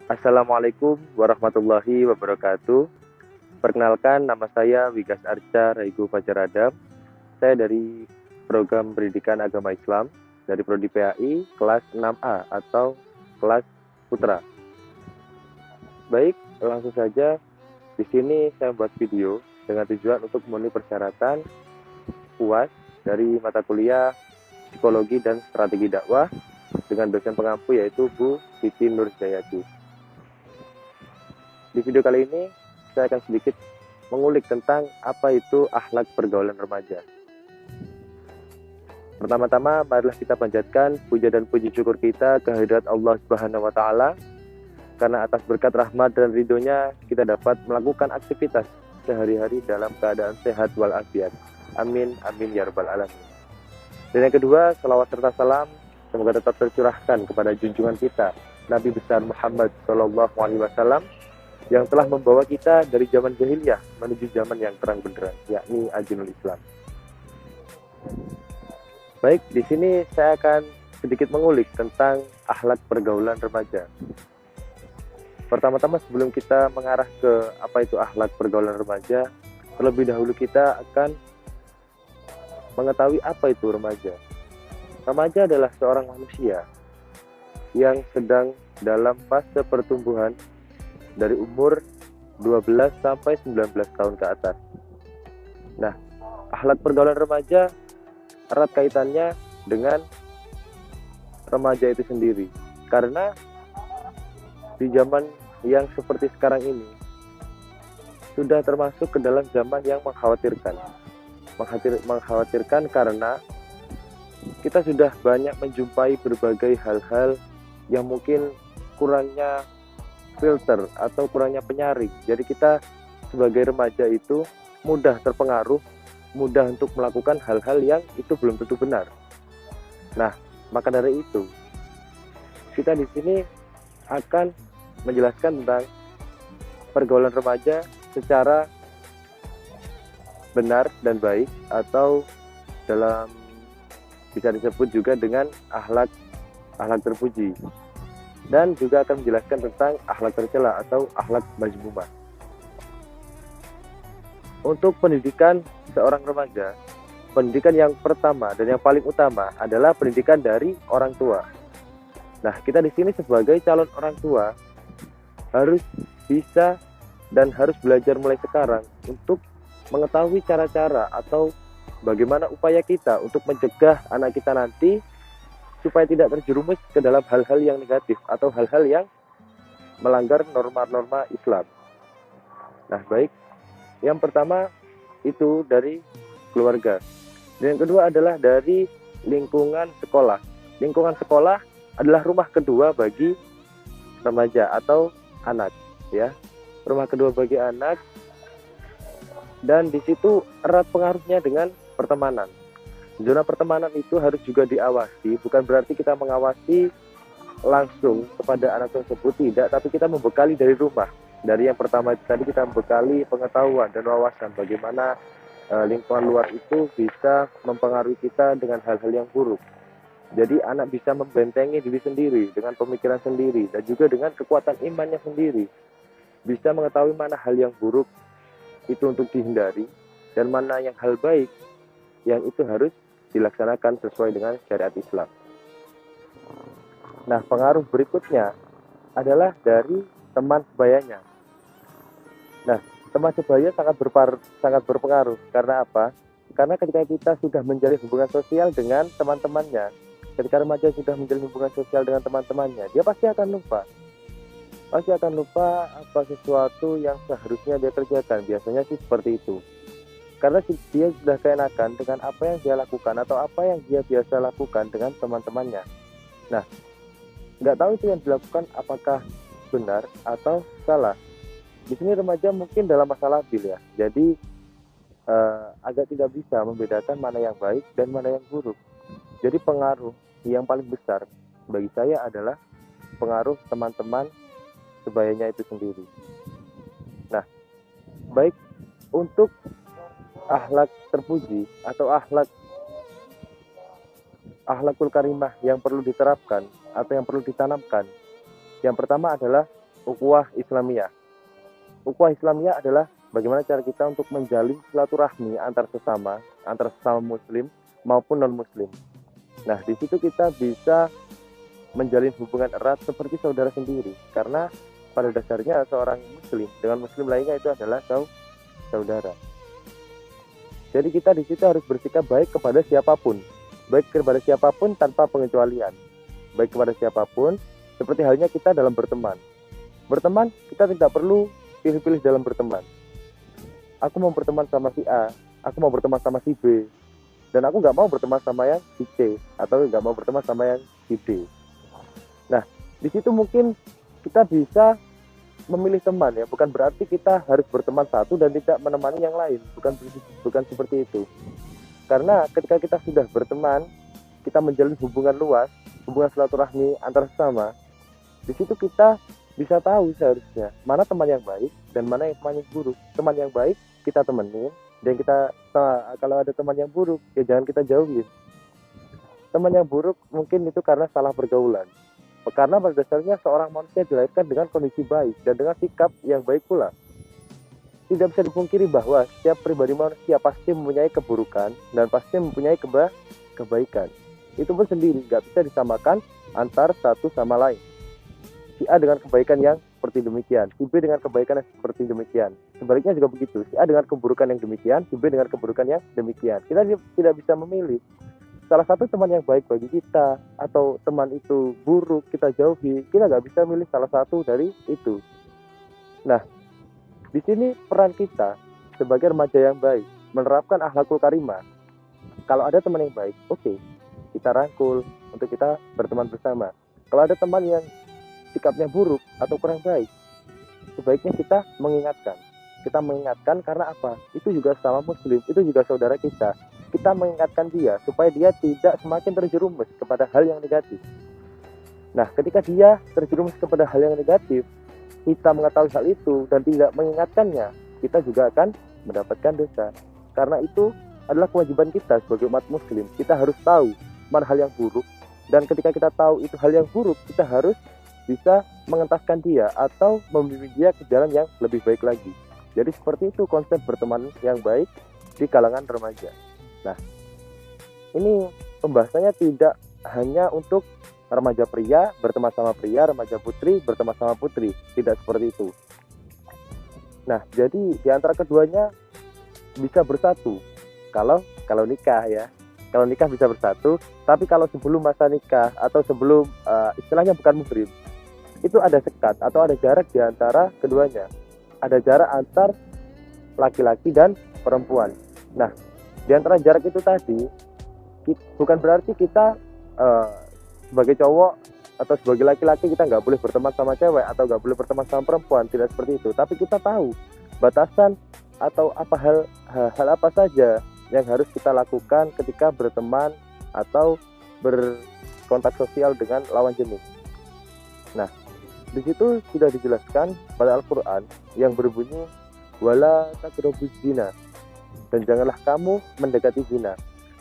Assalamualaikum warahmatullahi wabarakatuh. Perkenalkan, nama saya Wigas Arca Raigo Fajar Adam. Saya dari Program Pendidikan Agama Islam dari Prodi PAI kelas 6A atau kelas Putra. Baik, langsung saja. Di sini saya buat video dengan tujuan untuk memenuhi persyaratan UAS dari mata kuliah Psikologi dan Strategi Dakwah dengan dosen pengampu yaitu Bu Siti Nurjayati. Di video kali ini saya akan sedikit mengulik tentang apa itu akhlak pergaulan remaja. Pertama-tama, marilah kita panjatkan puja dan puji syukur kita kehadirat Allah Subhanahu wa taala karena atas berkat rahmat dan ridhonya kita dapat melakukan aktivitas sehari-hari dalam keadaan sehat walafiat. Amin amin ya rabbal alamin. Dan yang kedua, salawat serta salam semoga tetap tercurahkan kepada junjungan kita Nabi besar Muhammad SAW yang telah membawa kita dari zaman jahiliyah menuju zaman yang terang benderang, yakni Ajinul Islam. Baik, di sini saya akan sedikit mengulik tentang akhlak pergaulan remaja. Pertama-tama sebelum kita mengarah ke apa itu akhlak pergaulan remaja, terlebih dahulu kita akan mengetahui apa itu remaja. Remaja adalah seorang manusia yang sedang dalam fase pertumbuhan dari umur 12 sampai 19 tahun ke atas. Nah, akhlak pergaulan remaja erat kaitannya dengan remaja itu sendiri. Karena di zaman yang seperti sekarang ini sudah termasuk ke dalam zaman yang mengkhawatirkan. Mengkhawatirkan karena kita sudah banyak menjumpai berbagai hal-hal yang mungkin kurangnya filter atau kurangnya penyaring. Jadi kita sebagai remaja itu mudah terpengaruh, mudah untuk melakukan hal-hal yang itu belum tentu benar. Nah, maka dari itu kita di sini akan menjelaskan tentang pergaulan remaja secara benar dan baik, atau dalam bisa disebut juga dengan akhlak terpuji, dan juga akan menjelaskan tentang akhlak tercela atau akhlak mazmumah. Untuk pendidikan seorang remaja, pendidikan yang pertama dan yang paling utama adalah pendidikan dari orang tua. Nah, kita di sini sebagai calon orang tua harus bisa dan harus belajar mulai sekarang untuk mengetahui cara-cara atau bagaimana upaya kita untuk mencegah anak kita nanti supaya tidak terjerumus ke dalam hal-hal yang negatif atau hal-hal yang melanggar norma-norma Islam. Nah, baik. Yang pertama itu dari keluarga. Dan yang kedua adalah dari lingkungan sekolah. Lingkungan sekolah adalah rumah kedua bagi remaja atau anak, ya. Rumah kedua bagi anak, dan di situ erat pengaruhnya dengan pertemanan. Zona pertemanan itu harus juga diawasi, bukan berarti kita mengawasi langsung kepada anak tersebut, tidak, tapi kita membekali dari rumah. Dari yang pertama tadi kita membekali pengetahuan dan wawasan bagaimana lingkungan luar itu bisa mempengaruhi kita dengan hal-hal yang buruk. Jadi anak bisa membentengi diri sendiri dengan pemikiran sendiri dan juga dengan kekuatan imannya sendiri. Bisa mengetahui mana hal yang buruk itu untuk dihindari dan mana yang hal baik yang itu harus dilaksanakan sesuai dengan syariat Islam. Nah, pengaruh berikutnya adalah dari teman sebayanya. Nah, teman sebaya sangat berpengaruh. Karena apa? Karena ketika kita sudah menjalin hubungan sosial dengan teman-temannya, ketika remaja sudah menjalin hubungan sosial dengan teman-temannya, dia pasti akan lupa. Pasti akan lupa apa sesuatu yang seharusnya dia kerjakan. Biasanya sih seperti itu. Karena dia sudah keenakan dengan apa yang dia lakukan atau apa yang dia biasa lakukan dengan teman-temannya. Nah, nggak tahu itu yang dilakukan apakah benar atau salah. Di sini remaja mungkin dalam masa labil ya. Jadi agak tidak bisa membedakan mana yang baik dan mana yang buruk. Jadi pengaruh yang paling besar bagi saya adalah pengaruh teman-teman sebayanya itu sendiri. Nah, baik, untuk akhlak terpuji atau akhlakul karimah yang perlu diterapkan atau yang perlu ditanamkan, yang pertama adalah ukhuwah Islamiyah. Ukhuwah Islamiyah adalah bagaimana cara kita untuk menjalin silaturahmi antar sesama muslim maupun non muslim. Nah, di situ kita bisa menjalin hubungan erat seperti saudara sendiri, karena pada dasarnya seorang muslim dengan muslim lainnya itu adalah saudara. Jadi kita di situ harus bersikap baik kepada siapapun, tanpa pengecualian. Baik kepada siapapun, seperti halnya kita dalam berteman. Berteman, kita tidak perlu pilih-pilih dalam berteman. Aku mau berteman sama si A, aku mau berteman sama si B, dan aku nggak mau berteman sama yang si C, atau nggak mau berteman sama yang si D. Nah, di situ mungkin kita bisa memilih teman ya, bukan berarti kita harus berteman satu dan tidak menemani yang lain, bukan seperti itu. Karena ketika kita sudah berteman, kita menjalin hubungan luas, hubungan silaturahmi antar sesama, di situ kita bisa tahu seharusnya mana teman yang baik dan mana yang teman yang buruk. Teman yang baik kita temenin, dan kalau ada teman yang buruk ya jangan kita jauhin. Teman yang buruk mungkin itu karena salah pergaulan. Karena pada dasarnya seorang manusia dilahirkan dengan kondisi baik dan dengan sikap yang baik pula. Tidak bisa dipungkiri bahwa setiap pribadi manusia pasti mempunyai keburukan dan pasti mempunyai kebaikan. Itu pun sendiri, nggak bisa disamakan antar satu sama lain. Si A dengan kebaikan yang seperti demikian, si B dengan kebaikan yang seperti demikian. Sebaliknya juga begitu, si A dengan keburukan yang demikian, si B dengan keburukan yang demikian. Kita tidak bisa memilih salah satu teman yang baik bagi kita atau teman itu buruk kita jauhi. Kita nggak bisa milih salah satu dari itu. Nah, di sini peran kita sebagai remaja yang baik menerapkan akhlakul karimah. Kalau ada teman yang baik, oke, kita rangkul untuk kita berteman bersama. Kalau ada teman yang sikapnya buruk atau kurang baik, sebaiknya kita mengingatkan. Kita mengingatkan karena apa? Itu juga sama muslim, itu juga saudara kita. Kita mengingatkan dia supaya dia tidak semakin terjerumus kepada hal yang negatif. Nah, ketika dia terjerumus kepada hal yang negatif, kita mengetahui hal itu dan tidak mengingatkannya, kita juga akan mendapatkan dosa. Karena itu adalah kewajiban kita sebagai umat muslim. Kita harus tahu mana hal yang buruk, dan ketika kita tahu itu hal yang buruk, kita harus bisa mengentaskan dia atau membimbing dia ke jalan yang lebih baik lagi. Jadi seperti itu konsep berteman yang baik di kalangan remaja. Nah, ini pembahasannya tidak hanya untuk remaja pria berteman sama pria, remaja putri berteman sama putri, tidak seperti itu. Nah, jadi di antara keduanya bisa bersatu kalau nikah ya. Kalau nikah bisa bersatu, tapi kalau sebelum masa nikah atau sebelum istilahnya bukan muhrim, itu ada sekat atau ada jarak di antara keduanya. Ada jarak antar laki-laki dan perempuan. Nah, di antara jarak itu tadi, bukan berarti kita sebagai cowok atau sebagai laki-laki kita nggak boleh berteman sama cewek atau nggak boleh berteman sama perempuan, tidak seperti itu. Tapi kita tahu batasan atau hal apa saja yang harus kita lakukan ketika berteman atau berkontak sosial dengan lawan jenis. Nah, di situ sudah dijelaskan pada Al-Quran yang berbunyi wala taqrabuz zina, dan janganlah kamu mendekati zina.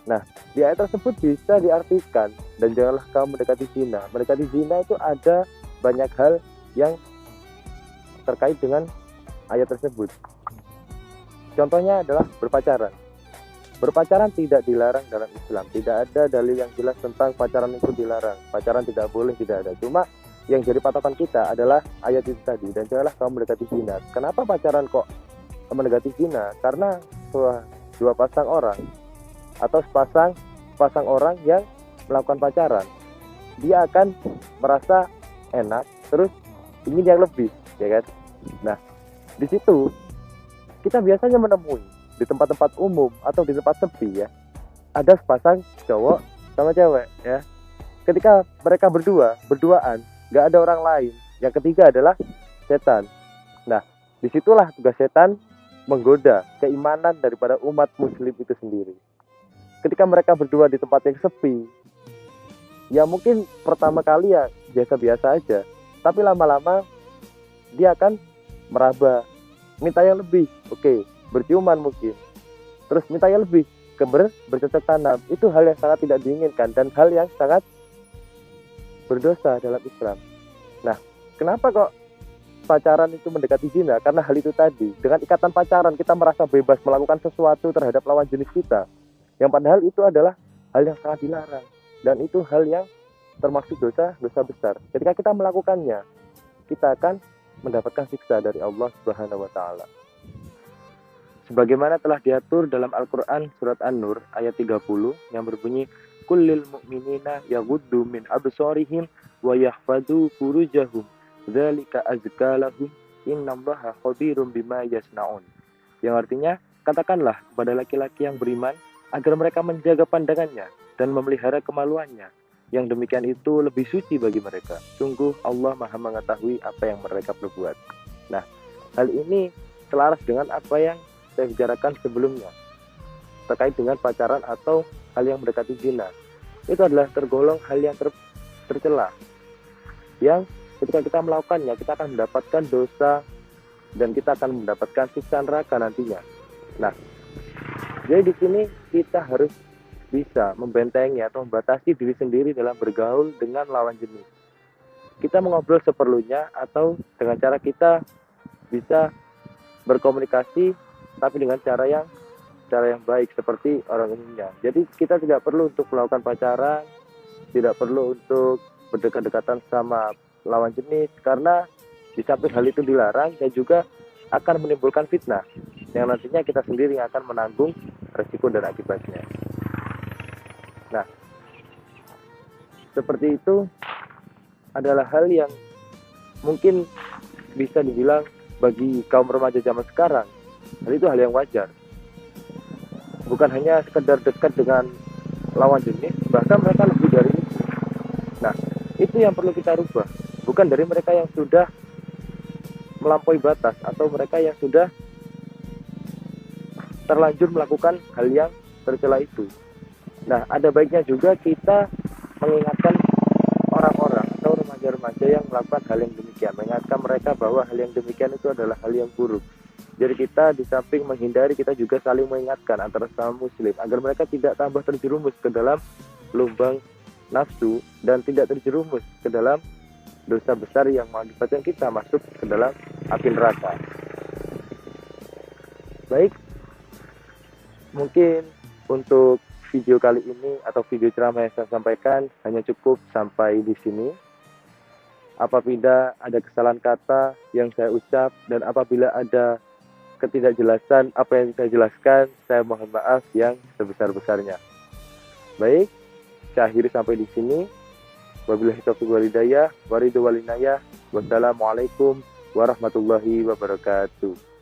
Nah, di ayat tersebut bisa diartikan dan janganlah kamu mendekati zina. Mendekati zina itu ada banyak hal yang terkait dengan ayat tersebut. Contohnya adalah berpacaran. Berpacaran tidak dilarang dalam Islam. Tidak ada dalil yang jelas tentang pacaran itu dilarang. Pacaran tidak boleh, tidak ada. Cuma yang jadi patokan kita adalah ayat itu tadi, dan janganlah kamu mendekati zina. Kenapa pacaran kok mendekati zina? Karena dua pasang orang atau sepasang orang yang melakukan pacaran, dia akan merasa enak, terus ingin yang lebih, ya kan? Nah, di situ kita biasanya menemui di tempat-tempat umum atau di tempat sepi ya, ada sepasang cowok sama cewek ya. Ketika mereka berduaan, nggak ada orang lain, yang ketiga adalah setan. Nah, disitulah tugas setan menggoda keimanan daripada umat muslim itu sendiri. Ketika mereka berdua di tempat yang sepi, ya mungkin pertama kali ya biasa-biasa aja, tapi lama-lama dia akan meraba, minta yang lebih, oke, berciuman mungkin, terus minta yang lebih, bercocok tanam. Itu hal yang sangat tidak diinginkan dan hal yang sangat berdosa dalam Islam. Nah, kenapa kok pacaran itu mendekati zina karena hal itu tadi. Dengan ikatan pacaran kita merasa bebas melakukan sesuatu terhadap lawan jenis kita, yang padahal itu adalah hal yang sangat dilarang dan itu hal yang termasuk dosa besar. Ketika kita melakukannya, kita akan mendapatkan siksa dari Allah Subhanahu wa taala. Sebagaimana telah diatur dalam Al-Qur'an surat An-Nur ayat 30 yang berbunyi kullil mu'minina yaghuddu min absarihim wa yahfadzu furujahum dzalika azka lahum innallaha khabirum bima yasnaun. Yang artinya, katakanlah kepada laki-laki yang beriman agar mereka menjaga pandangannya dan memelihara kemaluannya. Yang demikian itu lebih suci bagi mereka. Sungguh Allah Maha mengetahui apa yang mereka perbuat. Nah, hal ini selaras dengan apa yang saya bicarakan sebelumnya terkait dengan pacaran atau hal yang mendekati zina. Itu adalah tergolong hal yang tercela, yang ketika kita melakukannya kita akan mendapatkan dosa dan kita akan mendapatkan siksa neraka nantinya. Nah, jadi di sini kita harus bisa membentengi atau membatasi diri sendiri dalam bergaul dengan lawan jenis. Kita mengobrol seperlunya atau dengan cara kita bisa berkomunikasi tapi dengan cara yang baik seperti orang umumnya. Jadi kita tidak perlu untuk melakukan pacaran, tidak perlu untuk berdekat-dekatan sama lawan jenis karena di samping hal itu dilarang dan juga akan menimbulkan fitnah yang nantinya kita sendiri yang akan menanggung resiko dan akibatnya. Nah, seperti itu adalah hal yang mungkin bisa dibilang bagi kaum remaja zaman sekarang, hal itu hal yang wajar. Bukan hanya sekedar dekat dengan lawan jenis, bahkan mereka lebih dari itu. Nah, itu yang perlu kita rubah. Bukan dari mereka yang sudah melampaui batas atau mereka yang sudah terlanjur melakukan hal yang tercela itu. Nah, ada baiknya juga kita mengingatkan orang-orang atau remaja-remaja yang melakukan hal yang demikian, mengingatkan mereka bahwa hal yang demikian itu adalah hal yang buruk. Jadi kita di samping menghindari, kita juga saling mengingatkan antara sesama muslim agar mereka tidak tambah terjerumus ke dalam lubang nafsu dan tidak terjerumus ke dalam dosa besar yang mengakibatkan kita masuk ke dalam api neraka. Baik, mungkin untuk video kali ini atau video ceramah yang saya sampaikan hanya cukup sampai di sini. Apabila ada kesalahan kata yang saya ucap dan apabila ada ketidakjelasan apa yang saya jelaskan, saya mohon maaf yang sebesar-besarnya. Baik, saya akhiri sampai di sini. Wabillahi taufiq wal hidayah, waridhu wal inayah. Wassalamualaikum warahmatullahi wabarakatuh.